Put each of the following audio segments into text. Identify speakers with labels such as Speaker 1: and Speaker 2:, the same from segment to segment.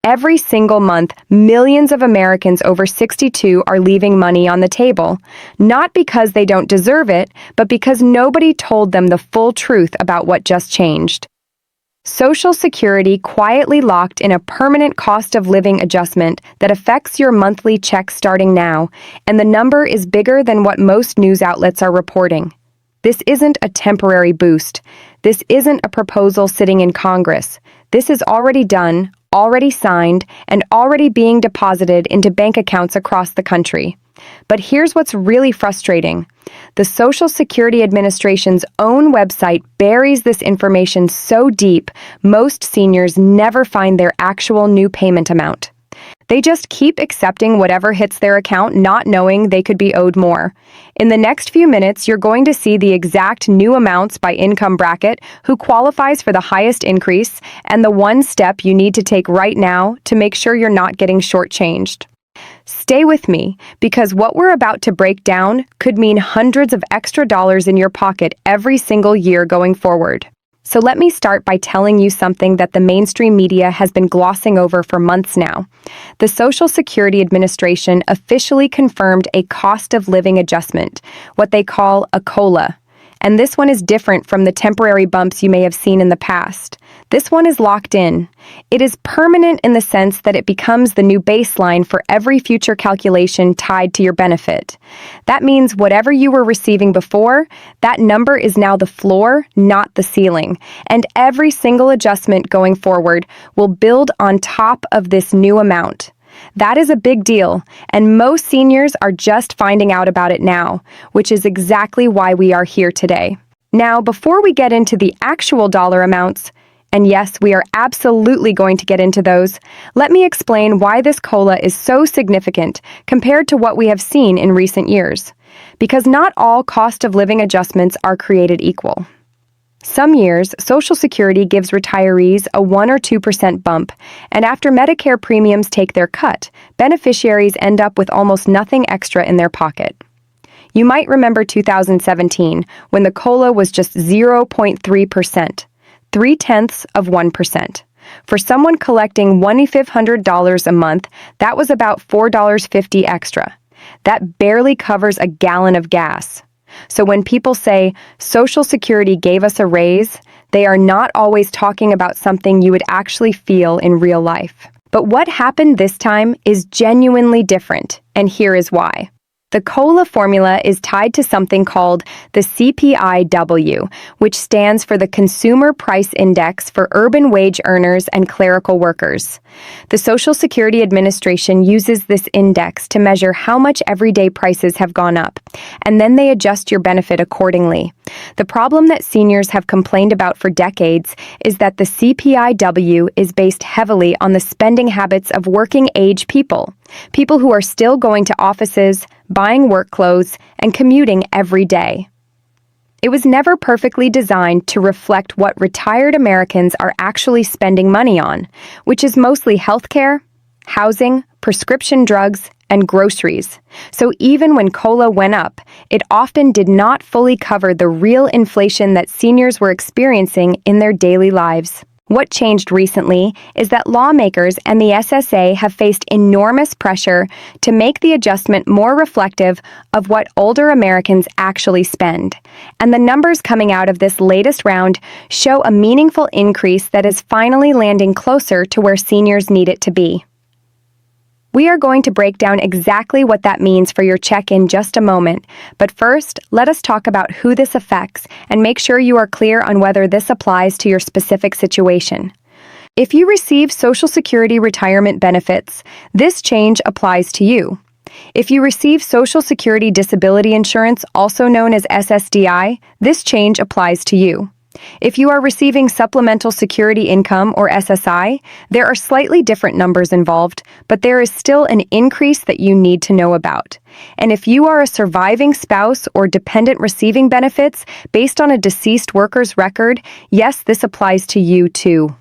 Speaker 1: every single month, millions of Americans over 62 are leaving money on the table, not because they don't deserve it, but because nobody told them the full truth about what just changed. Social Security quietly locked in a permanent cost of living adjustment that affects your monthly check starting now, and the number is bigger than what most news outlets are reporting. This isn't a temporary boost. This isn't a proposal sitting in Congress. This is already done, already signed, and already being deposited into bank accounts across the country. But here's what's really frustrating. The Social Security Administration's own website buries this information so deep, most seniors never find their actual new payment amount. They just keep accepting whatever hits their account, not knowing they could be owed more. In the next few minutes, you're going to see the exact new amounts by income bracket, who qualifies for the highest increase, and the one step you need to take right now to make sure you're not getting shortchanged. Stay with me, because what we're about to break down could mean hundreds of extra dollars in your pocket every single year going forward. So let me start by telling you something that the mainstream media has been glossing over for months now. The Social Security Administration officially confirmed a cost of living adjustment, what they call a COLA. And this one is different from the temporary bumps you may have seen in the past. This one is locked in. It is permanent in the sense that it becomes the new baseline for every future calculation tied to your benefit. That means whatever you were receiving before, that number is now the floor, not the ceiling. And every single adjustment going forward will build on top of this new amount. That is a big deal, and most seniors are just finding out about it now, which is exactly why we are here today. Now, before we get into the actual dollar amounts, and yes, we are absolutely going to get into those, let me explain why this COLA is so significant compared to what we have seen in recent years. Because not all cost of living adjustments are created equal. Some years, Social Security gives retirees a 1 or 2% bump, and after Medicare premiums take their cut, beneficiaries end up with almost nothing extra in their pocket. You might remember 2017, when the COLA was just 0.3%, 0.3%. For someone collecting $2,500 a month, that was about $4.50 extra. That barely covers a gallon of gas. So when people say, Social Security gave us a raise, they are not always talking about something you would actually feel in real life. But what happened this time is genuinely different, and here is why. The COLA formula is tied to something called the CPI-W, which stands for the Consumer Price Index for urban wage earners and clerical workers. The Social Security Administration uses this index to measure how much everyday prices have gone up, and then they adjust your benefit accordingly. The problem that seniors have complained about for decades is that the CPI-W is based heavily on the spending habits of working-age people who are still going to offices, buying work clothes, and commuting every day. It was never perfectly designed to reflect what retired Americans are actually spending money on, which is mostly healthcare, housing, prescription drugs, and groceries. So even when COLA went up, it often did not fully cover the real inflation that seniors were experiencing in their daily lives. What changed recently is that lawmakers and the SSA have faced enormous pressure to make the adjustment more reflective of what older Americans actually spend. And the numbers coming out of this latest round show a meaningful increase that is finally landing closer to where seniors need it to be. We are going to break down exactly what that means for your check in just a moment, but first, let us talk about who this affects and make sure you are clear on whether this applies to your specific situation. If you receive Social Security retirement benefits, this change applies to you. If you receive Social Security disability insurance, also known as SSDI, this change applies to you. If you are receiving Supplemental Security Income, or SSI, there are slightly different numbers involved, but there is still an increase that you need to know about. And if you are a surviving spouse or dependent receiving benefits based on a deceased worker's record, yes, this applies to you too.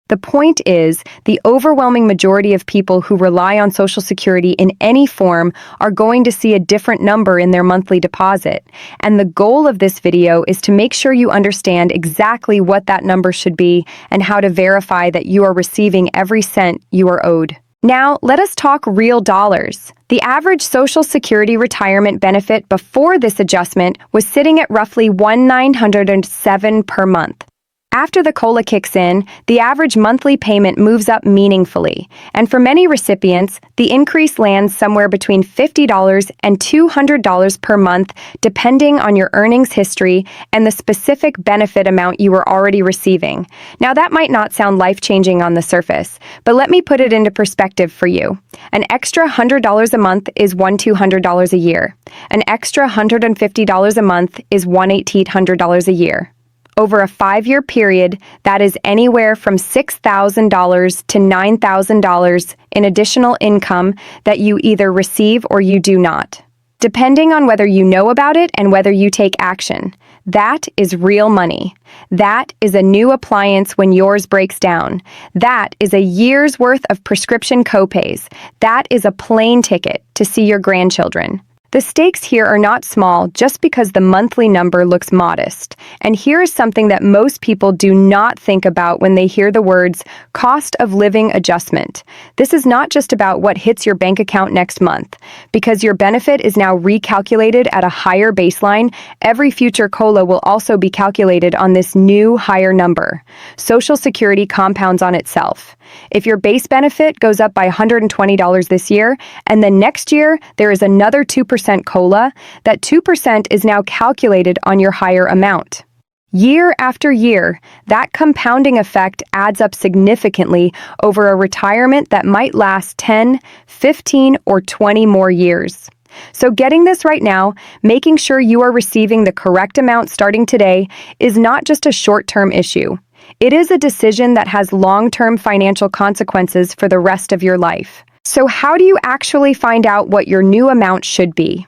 Speaker 1: The point is, the overwhelming majority of people who rely on Social Security in any form are going to see a different number in their monthly deposit. And the goal of this video is to make sure you understand exactly what that number should be and how to verify that you are receiving every cent you are owed. Now, let us talk real dollars. The average Social Security retirement benefit before this adjustment was sitting at roughly $1,907 per month. After the COLA kicks in, the average monthly payment moves up meaningfully, and for many recipients, the increase lands somewhere between $50 and $200 per month, depending on your earnings history and the specific benefit amount you were already receiving. Now, that might not sound life-changing on the surface, but let me put it into perspective for you. An extra $100 a month is $1,200 a year. An extra $150 a month is $1,800 a year. Over a 5-year period, that is anywhere from $6,000 to $9,000 in additional income that you either receive or you do not, depending on whether you know about it and whether you take action. That is real money. That is a new appliance when yours breaks down. That is a year's worth of prescription copays. That is a plane ticket to see your grandchildren. The stakes here are not small just because the monthly number looks modest. And here is something that most people do not think about when they hear the words cost of living adjustment. This is not just about what hits your bank account next month. Because your benefit is now recalculated at a higher baseline, every future COLA will also be calculated on this new higher number. Social Security compounds on itself. If your base benefit goes up by $120 this year, and then next year there is another 2% COLA, that 2% is now calculated on your higher amount. Year after year, that compounding effect adds up significantly over a retirement that might last 10, 15, or 20 more years. So getting this right now, making sure you are receiving the correct amount starting today, is not just a short-term issue. It is a decision that has long-term financial consequences for the rest of your life. So how do you actually find out what your new amount should be?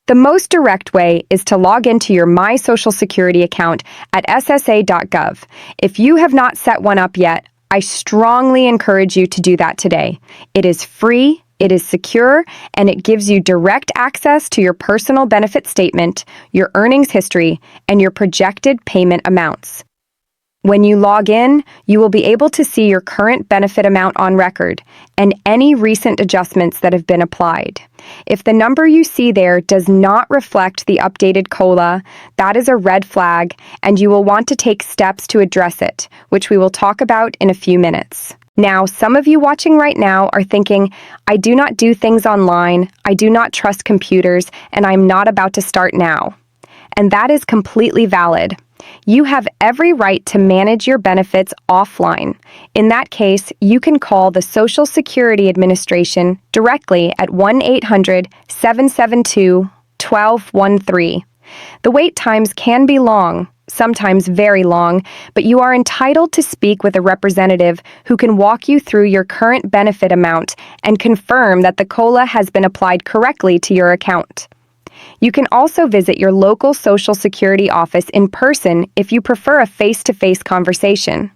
Speaker 1: The most direct way is to log into your My Social Security account at ssa.gov. If you have not set one up yet, I strongly encourage you to do that today. It is free, it is secure, and it gives you direct access to your personal benefit statement, your earnings history, and your projected payment amounts. When you log in, you will be able to see your current benefit amount on record and any recent adjustments that have been applied. If the number you see there does not reflect the updated COLA, that is a red flag, and you will want to take steps to address it, which we will talk about in a few minutes. Now, some of you watching right now are thinking, I do not do things online, I do not trust computers, and I'm not about to start now. And that is completely valid. You have every right to manage your benefits offline. In that case, you can call the Social Security Administration directly at 1-800-772-1213. The wait times can be long, sometimes very long, but you are entitled to speak with a representative who can walk you through your current benefit amount and confirm that the COLA has been applied correctly to your account. You can also visit your local Social Security office in person if you prefer a face-to-face conversation.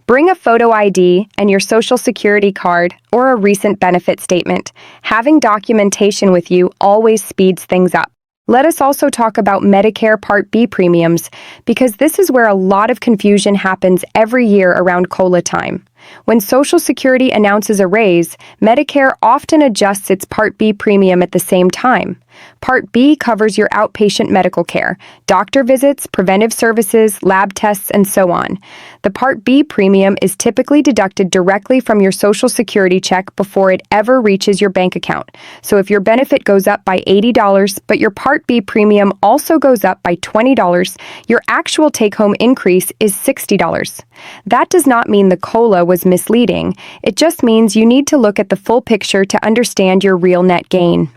Speaker 1: Bring a photo ID and your Social Security card or a recent benefit statement. Having documentation with you always speeds things up. Let us also talk about Medicare Part B premiums, because this is where a lot of confusion happens every year around COLA time. When Social Security announces a raise, Medicare often adjusts its Part B premium at the same time. Part B covers your outpatient medical care, doctor visits, preventive services, lab tests, and so on. The Part B premium is typically deducted directly from your Social Security check before it ever reaches your bank account. So if your benefit goes up by $80, but your Part B premium also goes up by $20, your actual take-home increase is $60. That does not mean the COLA was misleading. It just means you need to look at the full picture to understand your real net gain.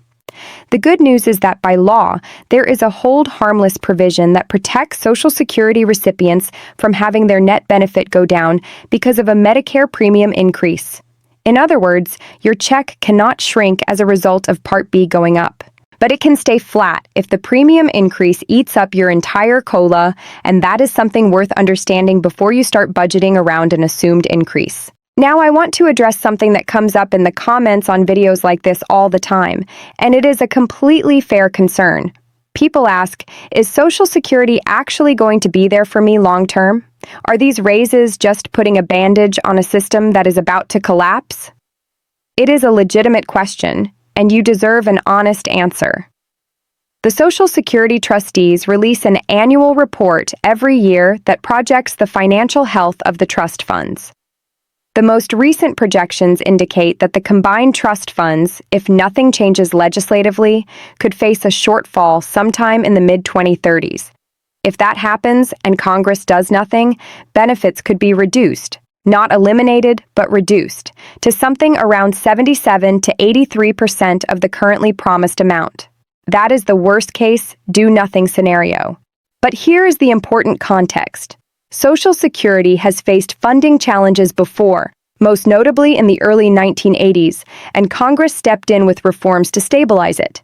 Speaker 1: The good news is that by law, there is a hold harmless provision that protects Social Security recipients from having their net benefit go down because of a Medicare premium increase. In other words, your check cannot shrink as a result of Part B going up. But it can stay flat if the premium increase eats up your entire COLA, and that is something worth understanding before you start budgeting around an assumed increase. Now, I want to address something that comes up in the comments on videos like this all the time, and it is a completely fair concern. People ask, is Social Security actually going to be there for me long term? Are these raises just putting a bandage on a system that is about to collapse? It is a legitimate question, and you deserve an honest answer. The Social Security trustees release an annual report every year that projects the financial health of the trust funds. The most recent projections indicate that the combined trust funds, if nothing changes legislatively, could face a shortfall sometime in the mid-2030s. If that happens and Congress does nothing, benefits could be reduced, not eliminated, but reduced, to something around 77 to 83% of the currently promised amount. That is the worst-case, do-nothing scenario. But here is the important context. Social Security has faced funding challenges before, most notably in the early 1980s, and Congress stepped in with reforms to stabilize it.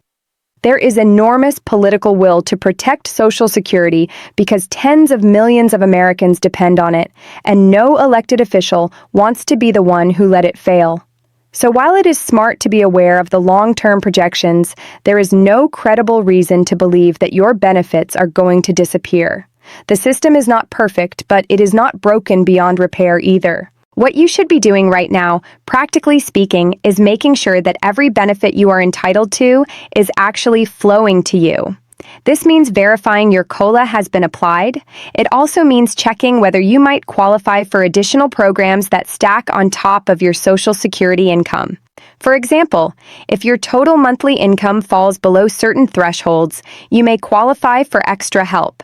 Speaker 1: There is enormous political will to protect Social Security because tens of millions of Americans depend on it, and no elected official wants to be the one who let it fail. So while it is smart to be aware of the long-term projections, there is no credible reason to believe that your benefits are going to disappear. The system is not perfect, but it is not broken beyond repair either. What you should be doing right now, practically speaking, is making sure that every benefit you are entitled to is actually flowing to you. This means verifying your COLA has been applied. It also means checking whether you might qualify for additional programs that stack on top of your Social Security income. For example, if your total monthly income falls below certain thresholds, you may qualify for Extra Help,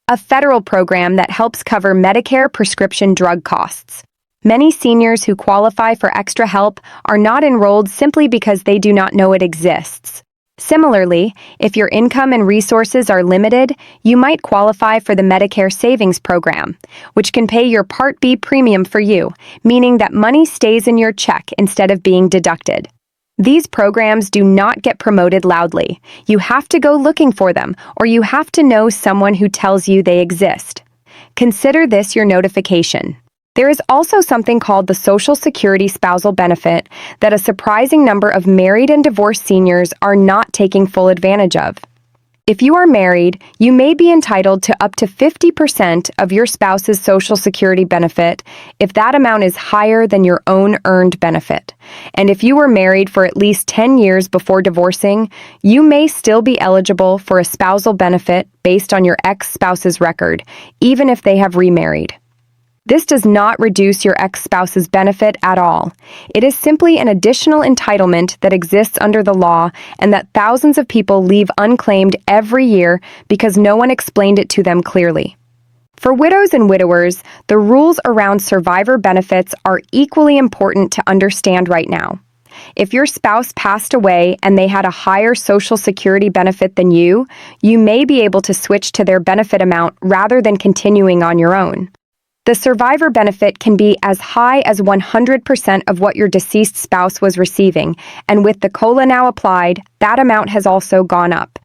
Speaker 1: a federal program that helps cover Medicare prescription drug costs. Many seniors who qualify for Extra Help are not enrolled simply because they do not know it exists. Similarly, if your income and resources are limited, you might qualify for the Medicare Savings Program, which can pay your Part B premium for you, meaning that money stays in your check instead of being deducted. These programs do not get promoted loudly. You have to go looking for them, or you have to know someone who tells you they exist. Consider this your notification. There is also something called the Social Security Spousal Benefit that a surprising number of married and divorced seniors are not taking full advantage of. If you are married, you may be entitled to up to 50% of your spouse's Social Security benefit if that amount is higher than your own earned benefit. And if you were married for at least 10 years before divorcing, you may still be eligible for a spousal benefit based on your ex-spouse's record, even if they have remarried. This does not reduce your ex-spouse's benefit at all. It is simply an additional entitlement that exists under the law and that thousands of people leave unclaimed every year because no one explained it to them clearly. For widows and widowers, the rules around survivor benefits are equally important to understand right now. If your spouse passed away and they had a higher Social Security benefit than you may be able to switch to their benefit amount rather than continuing on your own. The survivor benefit can be as high as 100% of what your deceased spouse was receiving, and with the COLA now applied, that amount has also gone up.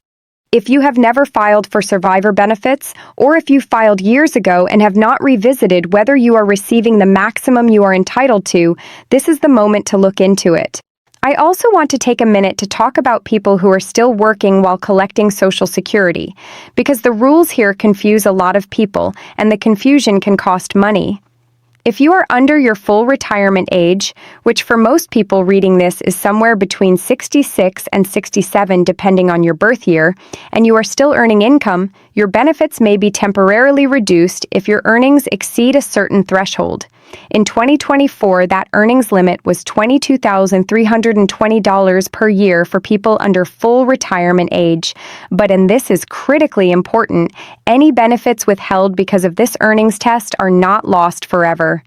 Speaker 1: If you have never filed for survivor benefits, or if you filed years ago and have not revisited whether you are receiving the maximum you are entitled to, this is the moment to look into it. I also want to take a minute to talk about people who are still working while collecting Social Security, because the rules here confuse a lot of people, and the confusion can cost money. If you are under your full retirement age, which for most people reading this is somewhere between 66 and 67 depending on your birth year, and you are still earning income, your benefits may be temporarily reduced if your earnings exceed a certain threshold. In 2024, that earnings limit was $22,320 per year for people under full retirement age. And this is critically important, any benefits withheld because of this earnings test are not lost forever.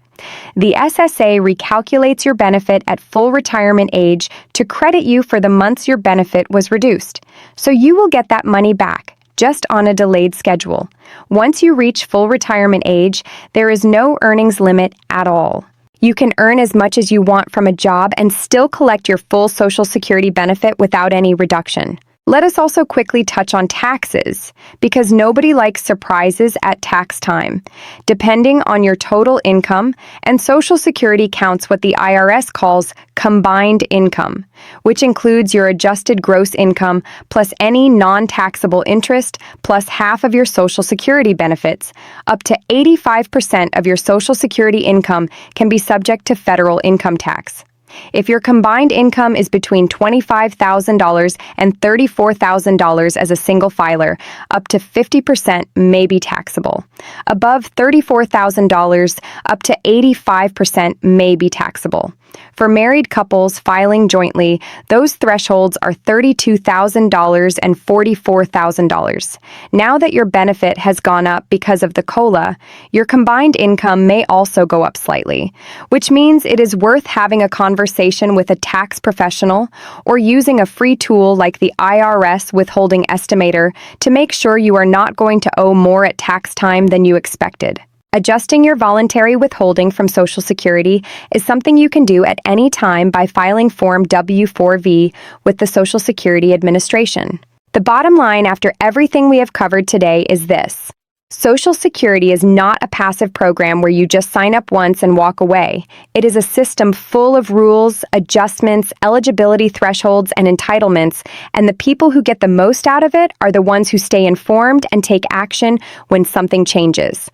Speaker 1: The SSA recalculates your benefit at full retirement age to credit you for the months your benefit was reduced. So you will get that money back, just on a delayed schedule. Once you reach full retirement age, there is no earnings limit at all. You can earn as much as you want from a job and still collect your full Social Security benefit without any reduction. Let us also quickly touch on taxes, because nobody likes surprises at tax time. Depending on your total income, and Social Security counts what the IRS calls combined income, which includes your adjusted gross income plus any non-taxable interest plus half of your Social Security benefits. Up to 85% of your Social Security income can be subject to federal income tax. If your combined income is between $25,000 and $34,000 as a single filer, up to 50% may be taxable. Above $34,000, up to 85% may be taxable. For married couples filing jointly, those thresholds are $32,000 and $44,000. Now that your benefit has gone up because of the COLA, your combined income may also go up slightly, which means it is worth having a conversation with a tax professional or using a free tool like the IRS withholding estimator to make sure you are not going to owe more at tax time than you expected. Adjusting your voluntary withholding from Social Security is something you can do at any time by filing Form W-4V with the Social Security Administration. The bottom line after everything we have covered today is this. Social Security is not a passive program where you just sign up once and walk away. It is a system full of rules, adjustments, eligibility thresholds, and entitlements, and the people who get the most out of it are the ones who stay informed and take action when something changes.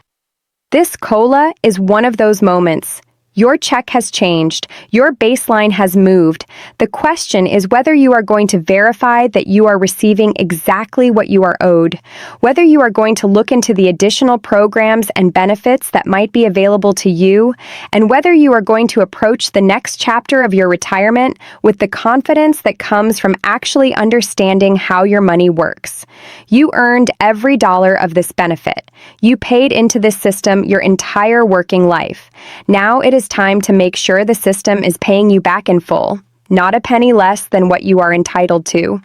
Speaker 1: This COLA is one of those moments. Your check has changed. Your baseline has moved. The question is whether you are going to verify that you are receiving exactly what you are owed, whether you are going to look into the additional programs and benefits that might be available to you, and whether you are going to approach the next chapter of your retirement with the confidence that comes from actually understanding how your money works. You earned every dollar of this benefit. You paid into this system your entire working life. Now it is time to make sure the system is paying you back in full, not a penny less than what you are entitled to.